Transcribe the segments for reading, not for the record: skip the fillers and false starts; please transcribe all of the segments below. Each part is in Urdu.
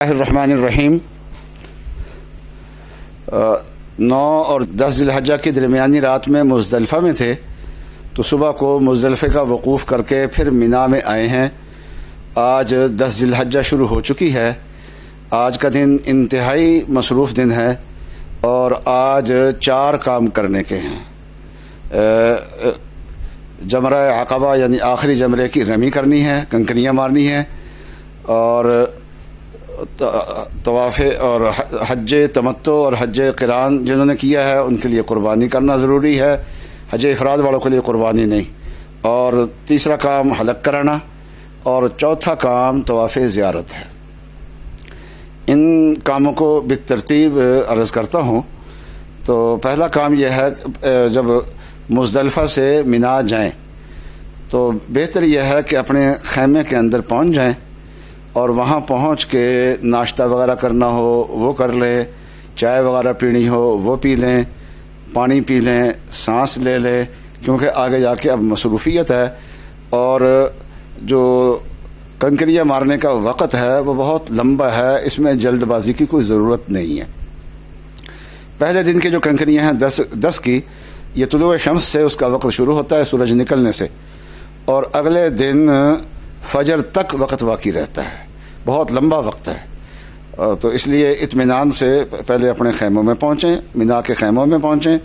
الرحمن الرحیم 9 اور 10 ذی الحجہ کی درمیانی رات میں مزدلفہ میں تھے، تو صبح کو مزدلفہ کا وقوف کر کے پھر مینا میں آئے ہیں۔ آج 10 ذی الحجہ شروع ہو چکی ہے۔ آج کا دن انتہائی مصروف دن ہے اور آج 4 کام کرنے کے ہیں۔ جمرہ عقبہ یعنی آخری جمرے کی رمی کرنی ہے، کنکریاں مارنی ہیں، اور طواف اور حج تمتع اور حج قران جنہوں نے کیا ہے ان کے لیے قربانی کرنا ضروری ہے، حج افراد والوں کے لیے قربانی نہیں۔ اور تیسرا کام حلق کرانا، اور چوتھا کام طواف زیارت ہے۔ ان کاموں کو بالترتیب عرض کرتا ہوں۔ تو پہلا کام یہ ہے، جب مزدلفہ سے مینا جائیں تو بہتر یہ ہے کہ اپنے خیمے کے اندر پہنچ جائیں، اور وہاں پہنچ کے ناشتہ وغیرہ کرنا ہو وہ کر لیں، چائے وغیرہ پینی ہو وہ پی لیں، پانی پی لیں، سانس لے لیں، کیونکہ آگے جا کے اب مصروفیت ہے، اور جو کنکریاں مارنے کا وقت ہے وہ بہت لمبا ہے، اس میں جلد بازی کی کوئی ضرورت نہیں ہے۔ پہلے دن کی جو کنکریاں ہیں 10 کی، یہ طلوع شمس سے اس کا وقت شروع ہوتا ہے، سورج نکلنے سے، اور اگلے دن فجر تک وقت باقی رہتا ہے، بہت لمبا وقت ہے۔ تو اس لیے اطمینان سے پہلے اپنے خیموں میں پہنچیں، مینا کے خیموں میں پہنچیں،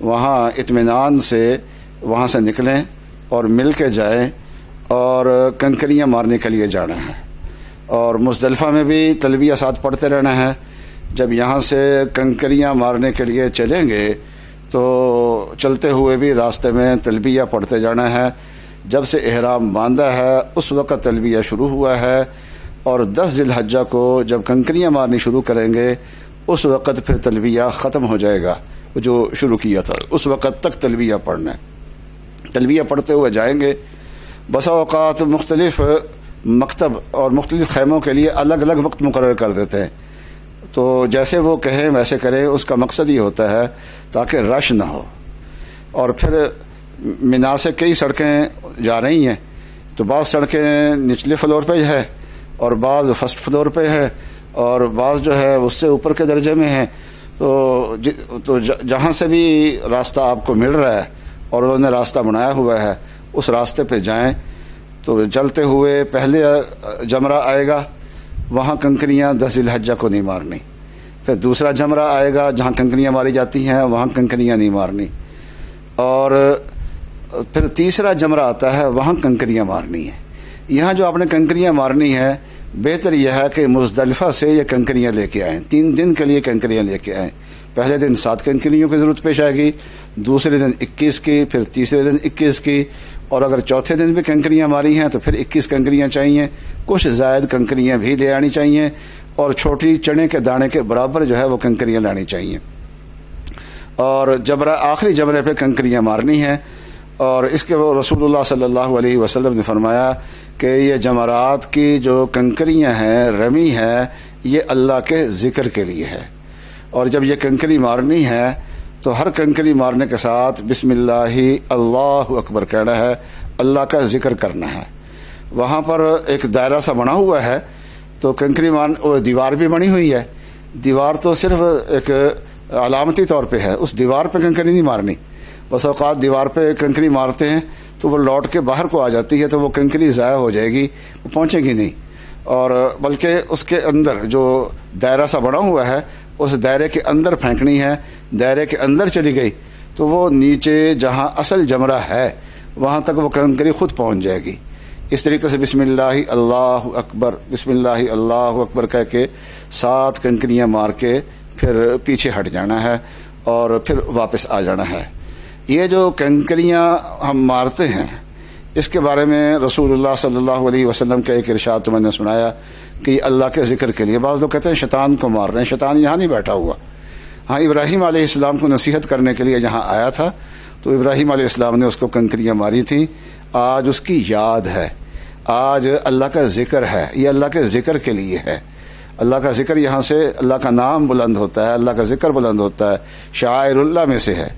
وہاں اطمینان سے وہاں سے نکلیں اور مل کے جائیں، اور کنکریاں مارنے کے لیے جانا ہے۔ اور مزدلفہ میں بھی تلبیہ ساتھ پڑھتے رہنا ہے۔ جب یہاں سے کنکریاں مارنے کے لیے چلیں گے تو چلتے ہوئے بھی راستے میں تلبیہ پڑھتے جانا ہے۔ جب سے احرام باندھا ہے اس وقت تلبیہ شروع ہوا ہے، اور 10 ذی الحجہ کو جب کنکریاں مارنی شروع کریں گے اس وقت پھر تلبیہ ختم ہو جائے گا، جو شروع کیا تھا اس وقت تک تلبیہ پڑھنا ہے۔ تلبیہ پڑھتے ہوئے جائیں گے۔ بسا اوقات مختلف مکتب اور مختلف خیموں کے لیے الگ الگ وقت مقرر کر دیتے ہیں، تو جیسے وہ کہیں ویسے کریں، اس کا مقصد یہ ہوتا ہے تاکہ رش نہ ہو۔ اور پھر مینا سے کئی سڑکیں جا رہی ہیں، تو بعض سڑکیں نچلے فلور پہ ہے اور بعض فرسٹ فلور پہ ہے، اور بعض جو ہے اس سے اوپر کے درجے میں ہیں۔ تو جہاں سے بھی راستہ آپ کو مل رہا ہے اور انہوں نے راستہ بنایا ہوا ہے اس راستے پہ جائیں۔ تو چلتے ہوئے پہلے جمرہ آئے گا، وہاں کنکریاں 10 ذی الحجہ کو نہیں مارنی۔ پھر دوسرا جمرہ آئے گا جہاں کنکریاں ماری جاتی ہیں، وہاں کنکریاں نہیں مارنی۔ اور پھر تیسرا جمرہ آتا ہے، وہاں کنکریاں مارنی ہے۔ یہاں جو آپ نے کنکریاں مارنی ہے، بہتر یہ ہے کہ مزدلفہ سے یہ کنکریاں لے کے آئیں، 3 دن کے لیے کنکریاں لے کے آئیں۔ پہلے دن 7 کنکریوں کی ضرورت پیش آئے گی، دوسرے دن 21 کی، پھر تیسرے دن 21 کی، اور اگر چوتھے دن بھی کنکریاں ماری ہیں تو پھر 21 کنکریاں چاہیے۔ کچھ زائد کنکریاں بھی لے آنی چاہیے، اور چھوٹی چنے کے دانے کے برابر جو ہے وہ کنکریاں لانی چاہیے۔ اور آخری جمرے پہ کنکریاں مارنی ہیں۔ اور اس کے وہ رسول اللہ صلی اللہ علیہ وسلم نے فرمایا کہ یہ جمرات کی جو کنکریاں ہیں، رمی ہے، یہ اللہ کے ذکر کے لیے ہے۔ اور جب یہ کنکری مارنی ہے تو ہر کنکری مارنے کے ساتھ بسم اللہ اللہ اکبر کہنا ہے، اللہ کا ذکر کرنا ہے۔ وہاں پر ایک دائرہ سا بنا ہوا ہے، تو کنکری دیوار بھی بنی ہوئی ہے۔ دیوار تو صرف ایک علامتی طور پہ ہے، اس دیوار پہ کنکری نہیں مارنی۔ بس اوقات دیوار پہ کنکری مارتے ہیں تو وہ لوٹ کے باہر کو آ جاتی ہے، تو وہ کنکری ضائع ہو جائے گی، وہ پہنچے گی نہیں۔ اور بلکہ اس کے اندر جو دائرہ سا بنا ہوا ہے اس دائرے کے اندر پھینکنی ہے۔ دائرے کے اندر چلی گئی تو وہ نیچے جہاں اصل جمرہ ہے وہاں تک وہ کنکری خود پہنچ جائے گی۔ اس طریقے سے بسم اللہ اللہ اکبر، بسم اللہ اللہ اکبر کہہ کے 7 کنکریاں مار کے پھر پیچھے ہٹ جانا ہے اور پھر واپس آ جانا ہے۔ یہ جو کنکریاں ہم مارتے ہیں اس کے بارے میں رسول اللہ صلی اللہ علیہ وسلم کا ایک ارشاد میں نے سنایا کہ یہ اللہ کے ذکر کے لیے۔ بعض لوگ کہتے ہیں شیطان کو مار رہے ہیں، شیطان یہاں نہیں بیٹھا ہوا۔ ہاں، ابراہیم علیہ السلام کو نصیحت کرنے کے لیے یہاں آیا تھا، تو ابراہیم علیہ السلام نے اس کو کنکریاں ماری تھیں۔ آج اس کی یاد ہے، آج اللہ کا ذکر ہے، یہ اللہ کے ذکر کے لیے ہے۔ اللہ کا ذکر، یہاں سے اللہ کا نام بلند ہوتا ہے، اللہ کا ذکر بلند ہوتا ہے، شعائر اللہ میں سے ہے۔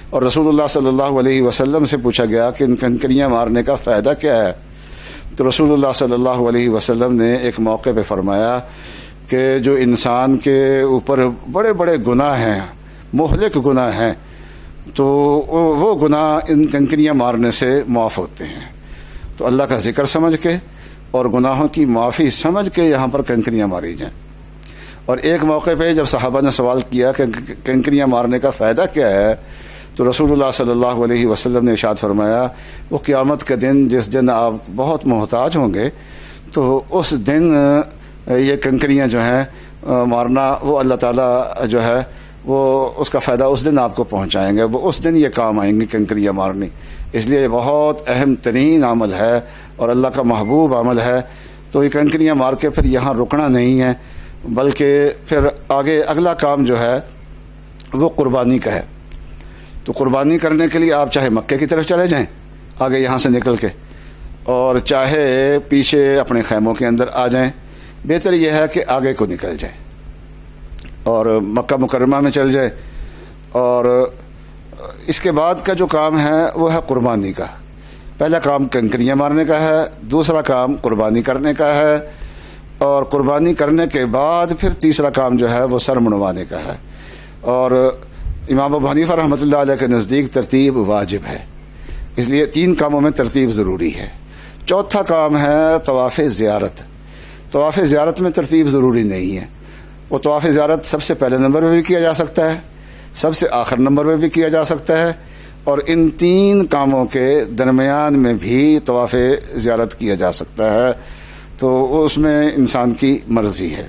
اور رسول اللہ صلی اللہ علیہ وسلم سے پوچھا گیا کہ ان کنکریاں مارنے کا فائدہ کیا ہے، تو رسول اللہ صلی اللہ علیہ وسلم نے ایک موقع پہ فرمایا کہ جو انسان کے اوپر بڑے بڑے گناہ ہیں، مہلک گناہ ہیں، تو وہ گناہ ان کنکریاں مارنے سے معاف ہوتے ہیں۔ تو اللہ کا ذکر سمجھ کے اور گناہوں کی معافی سمجھ کے یہاں پر کنکریاں ماری جائیں۔ اور ایک موقع پہ جب صحابہ نے سوال کیا کہ کنکریاں مارنے کا فائدہ کیا ہے، تو رسول اللہ صلی اللہ علیہ وسلم نے ارشاد فرمایا، وہ قیامت کے دن جس دن آپ بہت محتاج ہوں گے، تو اس دن یہ کنکریاں جو ہیں مارنا، وہ اللہ تعالیٰ جو ہے وہ اس کا فائدہ اس دن آپ کو پہنچائیں گے، وہ اس دن یہ کام آئیں گی کنکریاں مارنی۔ اس لیے یہ بہت اہم ترین عمل ہے اور اللہ کا محبوب عمل ہے۔ تو یہ کنکریاں مار کے پھر یہاں رکنا نہیں ہے، بلکہ پھر آگے اگلا کام جو ہے وہ قربانی کا ہے۔ تو قربانی کرنے کے لیے آپ چاہے مکے کی طرف چلے جائیں آگے یہاں سے نکل کے، اور چاہے پیچھے اپنے خیموں کے اندر آ جائیں، بہتر یہ ہے کہ آگے کو نکل جائیں اور مکہ مکرمہ میں چل جائے۔ اور اس کے بعد کا جو کام ہے وہ ہے قربانی کا۔ پہلا کام کنکریاں مارنے کا ہے، دوسرا کام قربانی کرنے کا ہے، اور قربانی کرنے کے بعد پھر تیسرا کام جو ہے وہ سر منڈوانے کا ہے۔ اور امام ابو حنیفہ رحمۃ اللہ علیہ کے نزدیک ترتیب واجب ہے، اس لیے 3 کاموں میں ترتیب ضروری ہے۔ چوتھا کام ہے طواف زیارت۔ طواف زیارت میں ترتیب ضروری نہیں ہے، وہ طواف زیارت سب سے پہلے نمبر پہ بھی کیا جا سکتا ہے، سب سے آخر نمبر پہ بھی کیا جا سکتا ہے، اور ان 3 کاموں کے درمیان میں بھی طواف زیارت کیا جا سکتا ہے۔ تو اس میں انسان کی مرضی ہے۔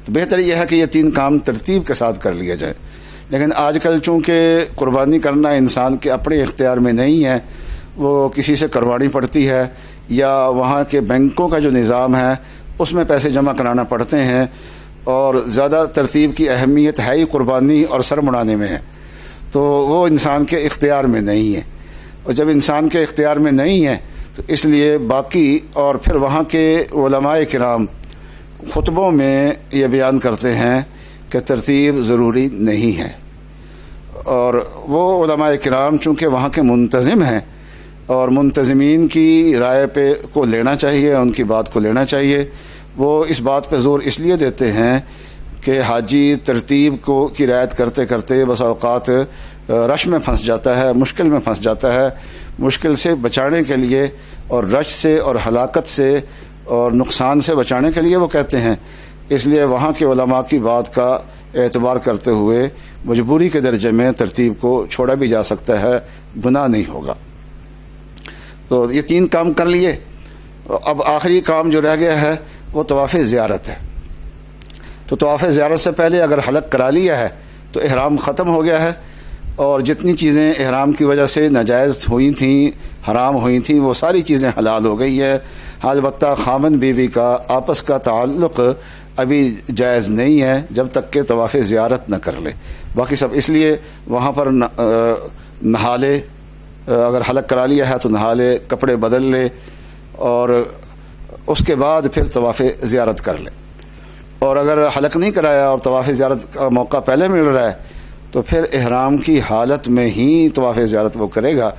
تو بہتر یہ ہے کہ یہ 3 کام ترتیب کے ساتھ کر لیا جائے۔ لیکن آج کل چونکہ قربانی کرنا انسان کے اپنے اختیار میں نہیں ہے، وہ کسی سے کروانی پڑتی ہے، یا وہاں کے بینکوں کا جو نظام ہے اس میں پیسے جمع کرانا پڑتے ہیں، اور زیادہ ترتیب کی اہمیت ہے ہی قربانی اور سر مڑانے میں ہے، تو وہ انسان کے اختیار میں نہیں ہے۔ اور جب انسان کے اختیار میں نہیں ہے تو اس لیے باقی، اور پھر وہاں کے علماء کرام خطبوں میں یہ بیان کرتے ہیں کہ ترتیب ضروری نہیں ہے، اور وہ علماء کرام چونکہ وہاں کے منتظم ہیں، اور منتظمین کی رائے پہ کو لینا چاہیے، ان کی بات کو لینا چاہیے۔ وہ اس بات پہ زور اس لیے دیتے ہیں کہ حاجی ترتیب کی رعایت کرتے کرتے بس اوقات رش میں پھنس جاتا ہے، مشکل میں پھنس جاتا ہے۔ مشکل سے بچانے کے لیے اور رش سے اور ہلاکت سے اور نقصان سے بچانے کے لیے وہ کہتے ہیں، اس لیے وہاں کے علماء کی بات کا اعتبار کرتے ہوئے مجبوری کے درجے میں ترتیب کو چھوڑا بھی جا سکتا ہے، گناہ نہیں ہوگا۔ تو یہ 3 کام کر لیے، اب آخری کام جو رہ گیا ہے وہ طواف زیارت ہے۔ تو طواف زیارت سے پہلے اگر حلق کرا لیا ہے تو احرام ختم ہو گیا ہے، اور جتنی چیزیں احرام کی وجہ سے ناجائز ہوئی تھیں، حرام ہوئی تھیں، وہ ساری چیزیں حلال ہو گئی ہے۔ البتہ خامن بیوی کا آپس کا تعلق ابھی جائز نہیں ہے جب تک کہ طواف زیارت نہ کر لے، باقی سب اس لیے وہاں پر نہا لے، اگر حلق کرا لیا ہے تو نہا لے، کپڑے بدل لے، اور اس کے بعد پھر طواف زیارت کر لے۔ اور اگر حلق نہیں کرایا اور طواف زیارت کا موقع پہلے مل رہا ہے تو پھر احرام کی حالت میں ہی طواف زیارت وہ کرے گا۔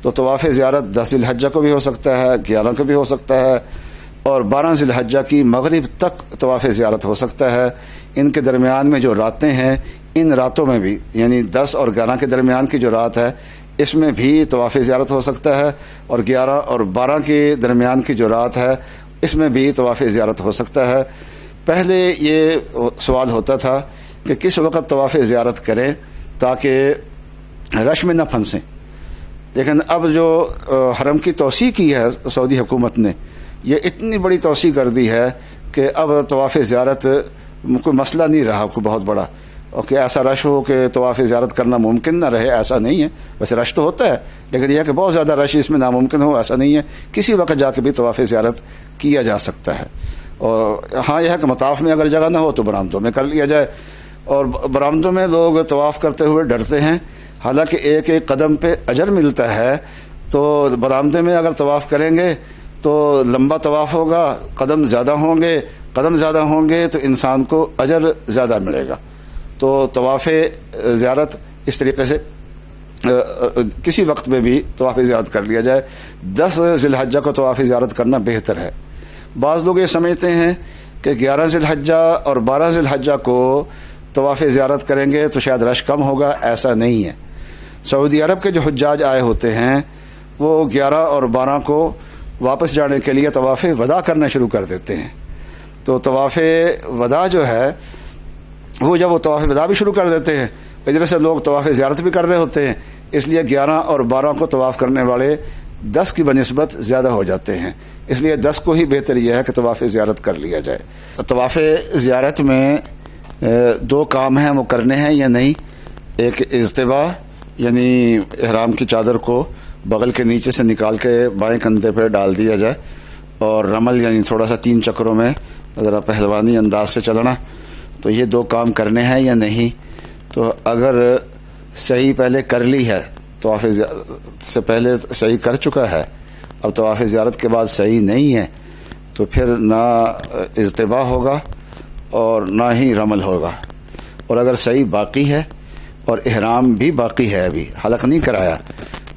تو طواف زیارت 10 ذی الحجہ کو بھی ہو سکتا ہے، 11 کو بھی ہو سکتا ہے، اور 12 ذی الحجہ کی مغرب تک طواف زیارت ہو سکتا ہے۔ ان کے درمیان میں جو راتیں ہیں، ان راتوں میں بھی، یعنی 10 اور 11 کے درمیان کی جو رات ہے اس میں بھی طواف زیارت ہو سکتا ہے، اور 11 اور 12 کے درمیان کی جو رات ہے اس میں بھی طواف زیارت ہو سکتا ہے۔ پہلے یہ سوال ہوتا تھا کہ کس وقت طواف زیارت کریں تاکہ رش میں نہ پھنسیں، لیکن اب جو حرم کی توسیع کی ہے سعودی حکومت نے، یہ اتنی بڑی توسیع کر دی ہے کہ اب طواف زیارت کوئی مسئلہ نہیں رہا، کوئی بہت بڑا، اور کہ ایسا رش ہو کہ طواف زیارت کرنا ممکن نہ رہے، ایسا نہیں ہے۔ ویسے رش تو ہوتا ہے، لیکن یہ کہ بہت زیادہ رش اس میں ناممکن ہو، ایسا نہیں ہے۔ کسی وقت جا کے بھی طواف زیارت کیا جا سکتا ہے۔ اور ہاں یہ ہے کہ مطاف میں اگر جگہ نہ ہو تو برآمدوں میں کر لیا جائے، اور برآمدوں میں لوگ طواف کرتے ہوئے ڈرتے ہیں، حالانکہ ایک ایک قدم پہ اجر ملتا ہے۔ تو برآمدے میں اگر طواف کریں گے تو لمبا طواف ہوگا، قدم زیادہ ہوں گے تو انسان کو اجر زیادہ ملے گا۔ تو طواف زیارت اس طریقے سے کسی وقت میں بھی طواف زیارت کر لیا جائے۔ 10 ذی الحجہ کو طواف زیارت کرنا بہتر ہے۔ بعض لوگ یہ سمجھتے ہیں کہ 11 ذی الحجہ اور 12 ذی الحجہ کو طواف زیارت کریں گے تو شاید رش کم ہوگا، ایسا نہیں ہے۔ سعودی عرب کے جو حجاج آئے ہوتے ہیں وہ 11 اور 12 کو واپس جانے کے لیے طواف وداع کرنا شروع کر دیتے ہیں۔ تو طواف وداع جو ہے وہ جب وہ طواف وداع بھی شروع کر دیتے ہیں، ادھر سے لوگ طواف زیارت بھی کر رہے ہوتے ہیں، اس لیے 11 اور 12 کو طواف کرنے والے 10 کی بنسبت زیادہ ہو جاتے ہیں، اس لیے 10 کو ہی بہتر یہ ہے کہ طواف زیارت کر لیا جائے۔ طواف زیارت میں 2 کام ہیں وہ کرنے ہیں یا نہیں، ایک اجتباء یعنی احرام کی چادر کو بغل کے نیچے سے نکال کے بائیں کندھے پہ ڈال دیا جائے، اور رمل یعنی تھوڑا سا 3 چکروں میں ذرا پہلوانی انداز سے چلنا، تو یہ 2 کام کرنے ہیں یا نہیں۔ تو اگر صحیح پہلے کر لی ہے، طواف زیارت سے پہلے صحیح کر چکا ہے، اب طواف زیارت کے بعد صحیح نہیں ہے، تو پھر نہ اجتباء ہوگا اور نہ ہی رمل ہوگا۔ اور اگر صحیح باقی ہے اور احرام بھی باقی ہے، ابھی حلق نہیں کرایا،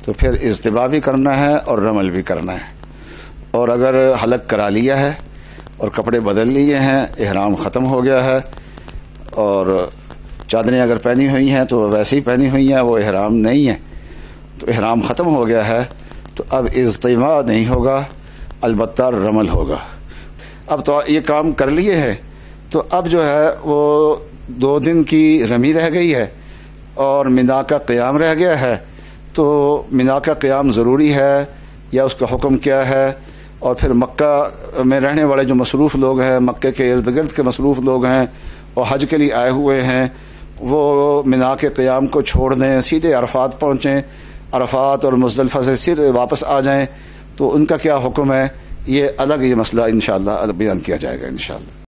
تو پھر اجتباء بھی کرنا ہے اور رمل بھی کرنا ہے۔ اور اگر حلق کرا لیا ہے اور کپڑے بدل لیے ہیں، احرام ختم ہو گیا ہے، اور چادریں اگر پہنی ہوئی ہیں تو ویسے ہی پہنی ہوئی ہیں، وہ احرام نہیں ہے، تو احرام ختم ہو گیا ہے، تو اب اجتباء نہیں ہوگا، البتہ رمل ہوگا۔ اب تو یہ کام کر لیے ہے، تو اب جو ہے وہ 2 دن کی رمی رہ گئی ہے اور منا کا قیام رہ گیا ہے۔ تو منا کا قیام ضروری ہے یا اس کا حکم کیا ہے، اور پھر مکہ میں رہنے والے جو مصروف لوگ ہیں، مکے کے ارد گرد کے مصروف لوگ ہیں اور حج کے لیے آئے ہوئے ہیں، وہ منا کے قیام کو چھوڑ دیں، سیدھے عرفات پہنچیں، عرفات اور مزدلفہ سے سیدھے واپس آ جائیں، تو ان کا کیا حکم ہے، یہ الگ یہ مسئلہ انشاءاللہ بیان کیا جائے گا انشاءاللہ۔